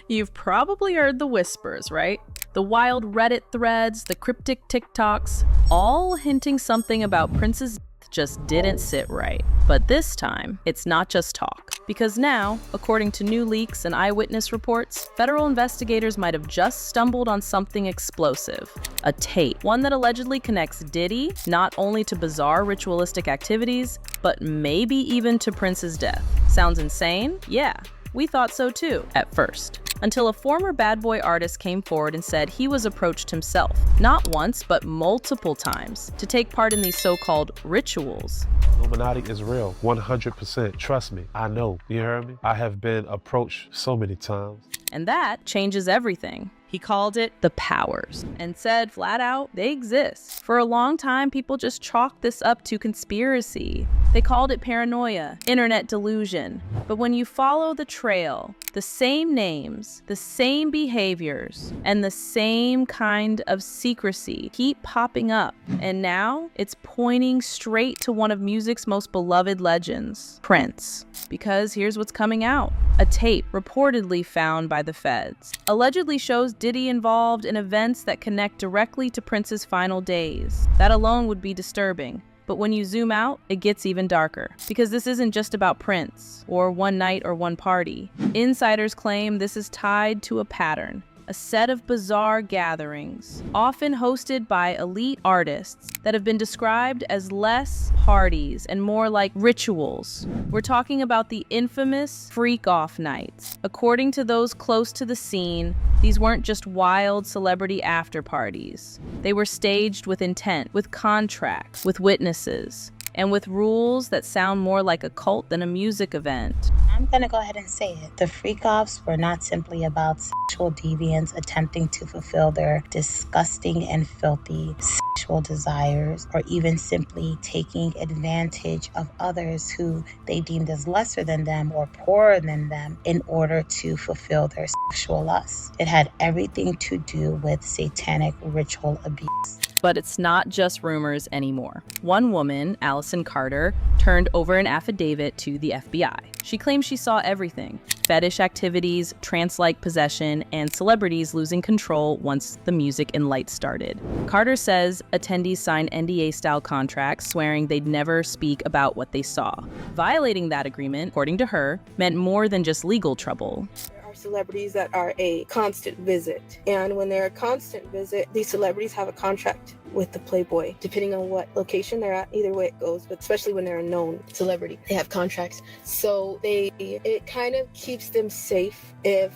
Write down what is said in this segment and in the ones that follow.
You've probably heard the whispers, right? The wild Reddit threads, the cryptic TikToks, all hinting something about Prince's death just didn't sit right. But this time, it's not just talk. Because now, according to new leaks and eyewitness reports, federal investigators might have just stumbled on something explosive. A tape. One that allegedly connects Diddy not only to bizarre ritualistic activities, but maybe even to Prince's death. Sounds insane? Yeah. We thought so too, at first. Until a former bad boy artist came forward and said he was approached himself, not once, but multiple times, to take part in these so-called rituals. Illuminati is real, 100%. Trust me, I know. You hear me? I have been approached so many times. And that changes everything. He called it the powers and said flat out, they exist. For a long time, people just chalked this up to conspiracy. They called it paranoia, internet delusion. But when you follow the trail, the same names, the same behaviors, and the same kind of secrecy keep popping up. And now it's pointing straight to one of music's most beloved legends, Prince. Because here's what's coming out. A tape reportedly found by the feds allegedly shows Diddy involved in events that connect directly to Prince's final days. That alone would be disturbing. But when you zoom out, it gets even darker. Because this isn't just about Prince, or one night or one party. Insiders claim this is tied to a pattern. A set of bizarre gatherings, often hosted by elite artists, that have been described as less parties and more like rituals. We're talking about the infamous freak-off nights. According to those close to the scene, these weren't just wild celebrity after-parties. They were staged with intent, with contracts, with witnesses, and with rules that sound more like a cult than a music event. I'm gonna go ahead and say it. The freak-offs were not simply about sexual deviants attempting to fulfill their disgusting and filthy sexual desires, or even simply taking advantage of others who they deemed as lesser than them or poorer than them in order to fulfill their sexual lusts. It had everything to do with satanic ritual abuse. But it's not just rumors anymore. One woman, Allison Carter, turned over an affidavit to the FBI. She claims she saw everything: fetish activities, trance-like possession, and celebrities losing control once the music and lights started. Carter says attendees signed NDA-style contracts swearing they'd never speak about what they saw. Violating that agreement, according to her, meant more than just legal trouble. Celebrities that are a constant visit, and when they're a constant visit, these celebrities have a contract with the Playboy, depending on what location they're at. Either way it goes, but especially when they're a known celebrity, they have contracts. So it kind of keeps them safe. If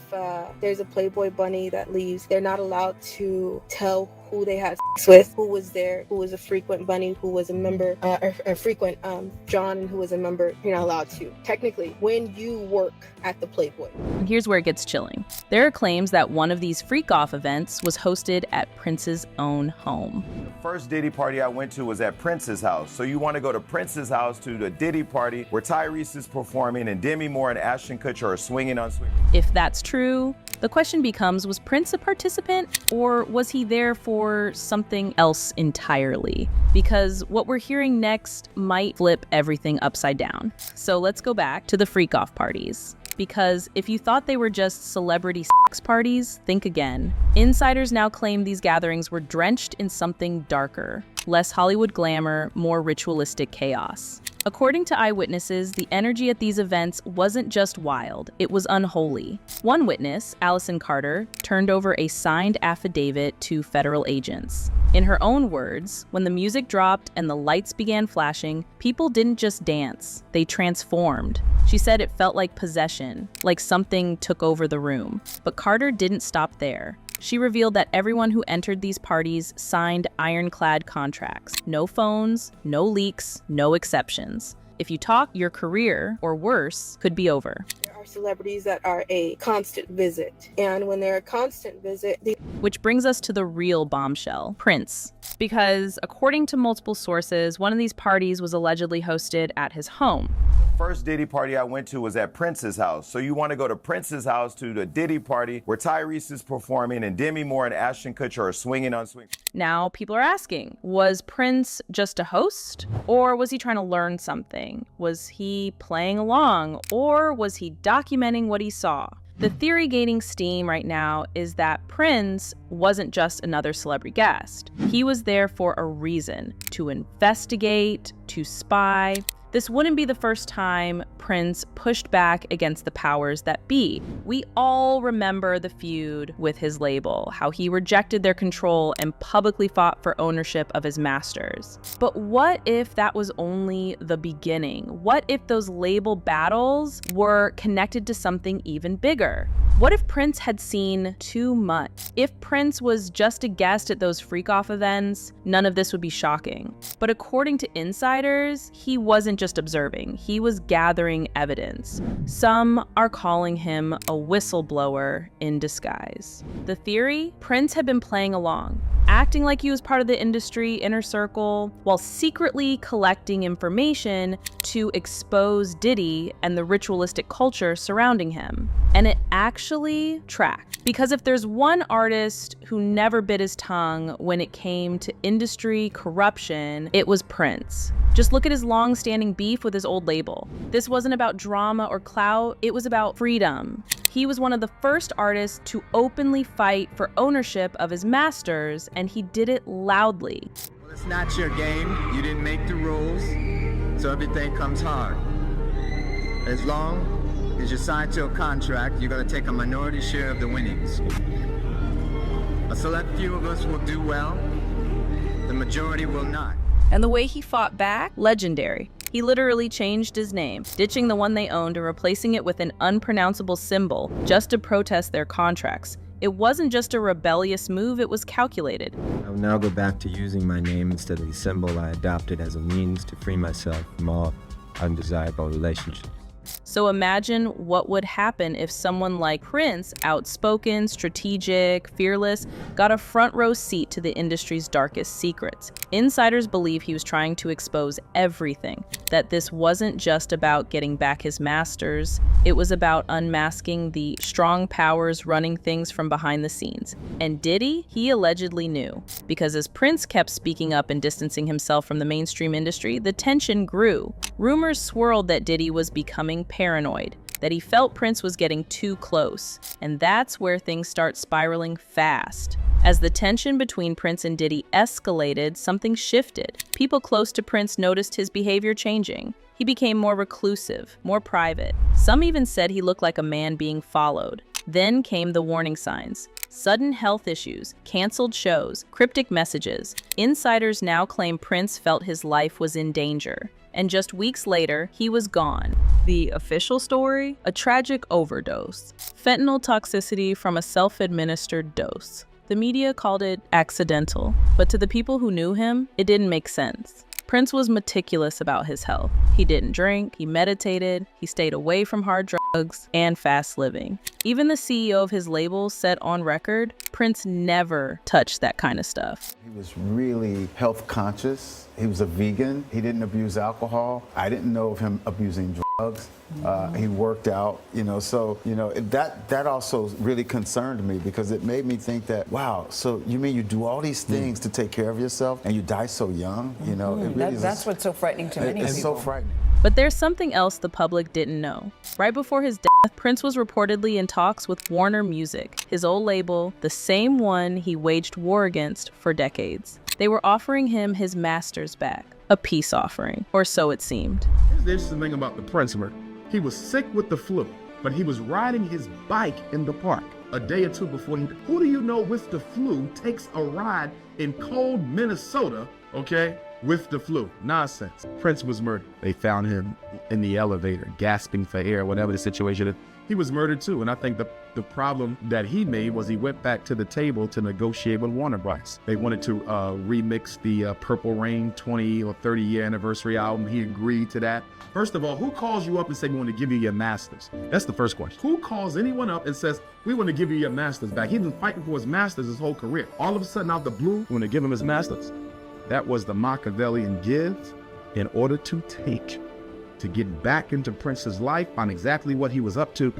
there's a Playboy bunny that leaves, they're not allowed to tell who they had sex with, who was there, who was a frequent bunny, who was a member, or a frequent John, and who was a member. You're not allowed to. Technically, when you work at the Playboy. And here's where it gets chilling. There are claims that one of these freak-off events was hosted at Prince's own home. The first Diddy party I went to was at Prince's house. So you want to go to Prince's house to the Diddy party where Tyrese is performing and Demi Moore and Ashton Kutcher are swinging on swing. If that's true, the question becomes, was Prince a participant, or was he there for something else entirely? Because what we're hearing next might flip everything upside down. So let's go back to the freak-off parties. Because if you thought they were just celebrity sex parties, think again. Insiders now claim these gatherings were drenched in something darker. Less Hollywood glamour, more ritualistic chaos. According to eyewitnesses, the energy at these events wasn't just wild, it was unholy. One witness, Allison Carter, turned over a signed affidavit to federal agents. In her own words, when the music dropped and the lights began flashing, people didn't just dance, they transformed. She said it felt like possession, like something took over the room. But Carter didn't stop there. She revealed that everyone who entered these parties signed ironclad contracts. No phones, no leaks, no exceptions. If you talk, your career, or worse, could be over. There are celebrities that are a constant visit, and when they're a constant visit, Which brings us to the real bombshell, Prince. Because according to multiple sources, one of these parties was allegedly hosted at his home. First Diddy party I went to was at Prince's house. So you want to go to Prince's house to the Diddy party where Tyrese is performing and Demi Moore and Ashton Kutcher are swinging on swing. Now, people are asking, was Prince just a host? Or was he trying to learn something? Was he playing along? Or was he documenting what he saw? The theory gaining steam right now is that Prince wasn't just another celebrity guest. He was there for a reason, to investigate, to spy. This wouldn't be the first time Prince pushed back against the powers that be. We all remember the feud with his label, how he rejected their control and publicly fought for ownership of his masters. But what if that was only the beginning? What if those label battles were connected to something even bigger? What if Prince had seen too much? If Prince was just a guest at those freak-off events, none of this would be shocking. But according to insiders, he wasn't just observing, he was gathering evidence. Some are calling him a whistleblower in disguise. The theory? Prince had been playing along, acting like he was part of the industry inner circle, while secretly collecting information to expose Diddy and the ritualistic culture surrounding him. And it actually tracked. Because if there's one artist who never bit his tongue when it came to industry corruption, it was Prince. Just look at his long-standing beef with his old label. This wasn't about drama or clout, it was about freedom. He was one of the first artists to openly fight for ownership of his masters, and he did it loudly. Well, it's not your game. You didn't make the rules, so everything comes hard. As long as you're signed to a contract, you're going to take a minority share of the winnings. A select few of us will do well, the majority will not. And the way he fought back? Legendary. He literally changed his name, ditching the one they owned and replacing it with an unpronounceable symbol just to protest their contracts. It wasn't just a rebellious move, it was calculated. I will now go back to using my name instead of the symbol I adopted as a means to free myself from all undesirable relationships. So imagine what would happen if someone like Prince, outspoken, strategic, fearless, got a front row seat to the industry's darkest secrets. Insiders believe he was trying to expose everything, that this wasn't just about getting back his masters, it was about unmasking the strong powers running things from behind the scenes. And Diddy, he allegedly knew, because as Prince kept speaking up and distancing himself from the mainstream industry, the tension grew. Rumors swirled that Diddy was becoming paranoid, that he felt Prince was getting too close, and that's where things start spiraling fast. As the tension between Prince and Diddy escalated, something shifted. People close to Prince noticed his behavior changing. He became more reclusive, more private. Some even said he looked like a man being followed. Then came the warning signs. Sudden health issues, canceled shows, cryptic messages. Insiders now claim Prince felt his life was in danger. And just weeks later, he was gone. The official story? A tragic overdose. Fentanyl toxicity from a self-administered dose. The media called it accidental, but to the people who knew him, it didn't make sense. Prince was meticulous about his health. He didn't drink, he meditated, he stayed away from hard drugs and fast living. Even the CEO of his label said on record, Prince never touched that kind of stuff. He was really health conscious. He was a vegan. He didn't abuse alcohol. I didn't know of him abusing drugs. He worked out, so, that also really concerned me because it made me think that, wow, so you mean you do all these things to take care of yourself and you die so young? It really that's what's so frightening to many people. It's so frightening. But there's something else the public didn't know. Right before his death, Prince was reportedly in talks with Warner Music, his old label, the same one he waged war against for decades. They were offering him his masters back, a peace offering, or so it seemed. Here's the interesting thing about the Prince murder. He was sick with the flu, but he was riding his bike in the park a day or two before he... Who do you know with the flu takes a ride in cold Minnesota, okay, with the flu? Nonsense. Prince was murdered. They found him in the elevator, gasping for air, whatever the situation is. He was murdered too, and I think the problem that he made was he went back to the table to negotiate with Warner Bros. They wanted to remix the Purple Rain 20 or 30 year anniversary album. He agreed to that. First of all, who calls you up and say we want to give you your masters? That's the first question. Who calls anyone up and says, we want to give you your masters back? He's been fighting for his masters his whole career. All of a sudden, out the blue, we want to give him his masters. That was the Machiavellian give in order to take, to get back into Prince's life, find exactly what he was up to.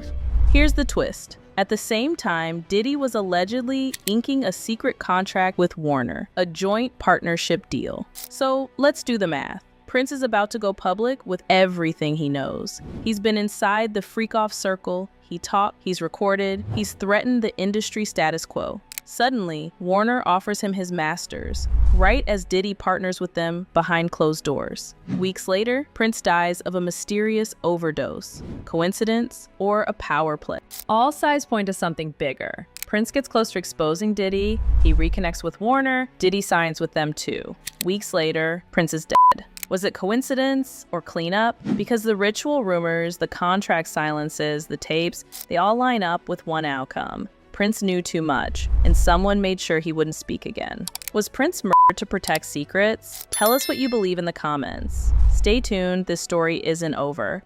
Here's the twist. At the same time, Diddy was allegedly inking a secret contract with Warner, a joint partnership deal. So let's do the math. Prince is about to go public with everything he knows. He's been inside the freak-off circle, he talked, he's recorded, he's threatened the industry status quo. Suddenly, Warner offers him his masters, right as Diddy partners with them behind closed doors. Weeks later, Prince dies of a mysterious overdose. Coincidence or a power play? All signs point to something bigger. Prince gets close to exposing Diddy, he reconnects with Warner, Diddy signs with them too. Weeks later, Prince is dead. Was it coincidence or cleanup? Because the ritual rumors, the contract silences, the tapes, they all line up with one outcome. Prince knew too much, and someone made sure he wouldn't speak again. Was Prince murdered to protect secrets? Tell us what you believe in the comments. Stay tuned, this story isn't over.